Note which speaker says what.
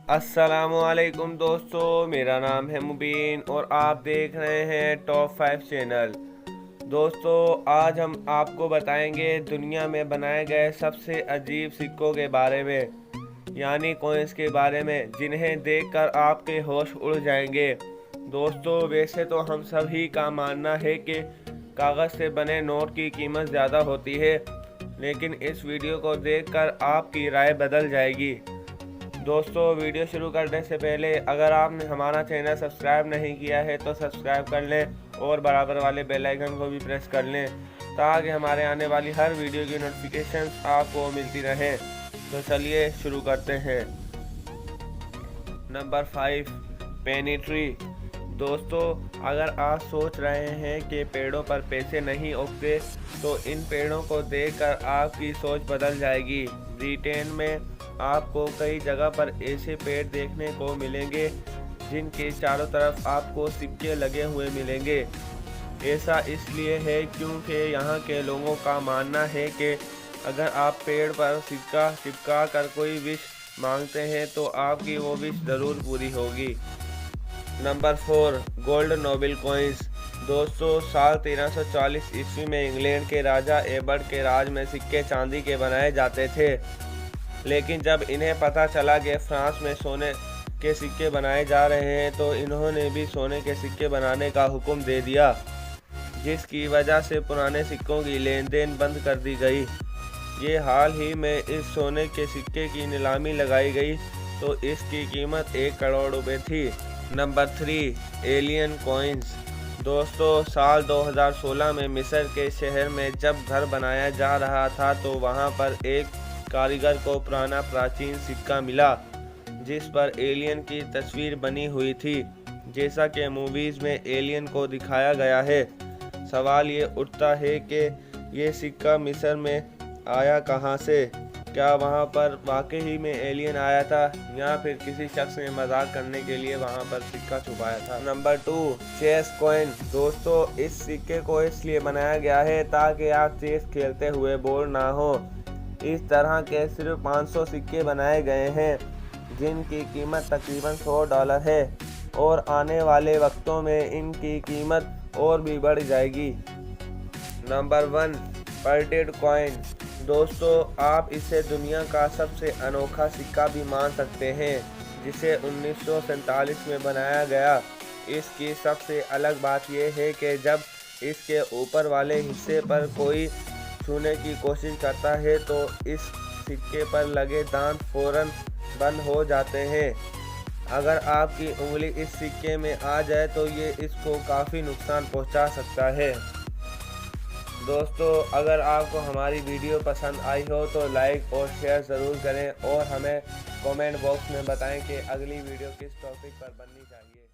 Speaker 1: अस्सलामुअलैकुम दोस्तों, मेरा नाम है मुबीन और आप देख रहे हैं टॉप 5 चैनल। दोस्तों, आज हम आपको बताएंगे दुनिया में बनाए गए सबसे अजीब सिक्कों के बारे में, यानी कॉइन्स के बारे में, जिन्हें देखकर आपके होश उड़ जाएंगे। दोस्तों, वैसे तो हम सभी का मानना है कि कागज़ से बने नोट की कीमत ज़्यादा होती है, लेकिन इस वीडियो को देखकर आपकी राय बदल जाएगी। दोस्तों, वीडियो शुरू करने से पहले अगर आपने हमारा चैनल सब्सक्राइब नहीं किया है तो सब्सक्राइब कर लें और बराबर वाले बेल आइकन को भी प्रेस कर लें, ताकि हमारे आने वाली हर वीडियो की नोटिफिकेशंस आपको मिलती रहे। तो चलिए शुरू करते हैं। नंबर 5, पेनी ट्री। दोस्तों, अगर आप सोच रहे हैं कि पेड़ों पर पैसे नहीं उगते, तो इन पेड़ों को देखकर आपकी सोच बदल जाएगी। ब्रिटेन में आपको कई जगह पर ऐसे पेड़ देखने को मिलेंगे जिनके चारों तरफ आपको सिक्के लगे हुए मिलेंगे। ऐसा इसलिए है क्योंकि यहाँ के लोगों का मानना है कि अगर आप पेड़ पर सिक्का चिपका कर कोई विश मांगते हैं तो आपकी वो विश ज़रूर पूरी होगी। Number 4, gold noble coins. दोस्तों, साल 1340 ईस्वी में इंग्लैंड के राजा एबर्ट के राज में सिक्के चांदी के बनाए जाते थे, लेकिन जब इन्हें पता चला कि फ्रांस में सोने के सिक्के बनाए जा रहे हैं तो इन्होंने भी सोने के सिक्के बनाने का हुक्म दे दिया, जिसकी वजह से पुराने सिक्कों की लेन देन बंद कर दी गई। ये हाल ही में इस सोने के सिक्के की नीलामी लगाई गई तो इसकी कीमत 1 करोड़ रुपए थी। Number 3, alien coins. दोस्तों, साल 2016 में मिस्र के शहर में जब घर बनाया जा रहा था तो वहाँ पर एक कारीगर को पुराना प्राचीन सिक्का मिला जिस पर एलियन की तस्वीर बनी हुई थी, जैसा कि मूवीज़ में एलियन को दिखाया गया है। सवाल ये उठता है कि ये सिक्का मिस्र में आया कहाँ से? क्या वहाँ पर वाकई में एलियन आया था या फिर किसी शख्स ने मजाक करने के लिए वहाँ पर सिक्का छुपाया था? Number 2, chess coin. दोस्तों, इस सिक्के को इसलिए बनाया गया है ताकि आप चेस खेलते हुए बोर ना हो। इस तरह के सिर्फ 500 सिक्के बनाए गए हैं जिनकी कीमत तकरीबन $100 है और आने वाले वक्तों में इनकी कीमत और भी बढ़ जाएगी। नंबर 1, पर्टेड कॉइन। दोस्तों, आप इसे दुनिया का सबसे अनोखा सिक्का भी मान सकते हैं, जिसे 1947 में बनाया गया। इसकी सबसे अलग बात यह है कि जब इसके ऊपर वाले हिस्से पर कोई छूने की कोशिश करता है तो इस सिक्के पर लगे दांत फौरन बंद हो जाते हैं। अगर आपकी उंगली इस सिक्के में आ जाए तो ये इसको काफ़ी नुकसान पहुंचा सकता है। दोस्तों, अगर आपको हमारी वीडियो पसंद आई हो तो लाइक और शेयर ज़रूर करें और हमें कमेंट बॉक्स में बताएं कि अगली वीडियो किस टॉपिक पर बननी चाहिए।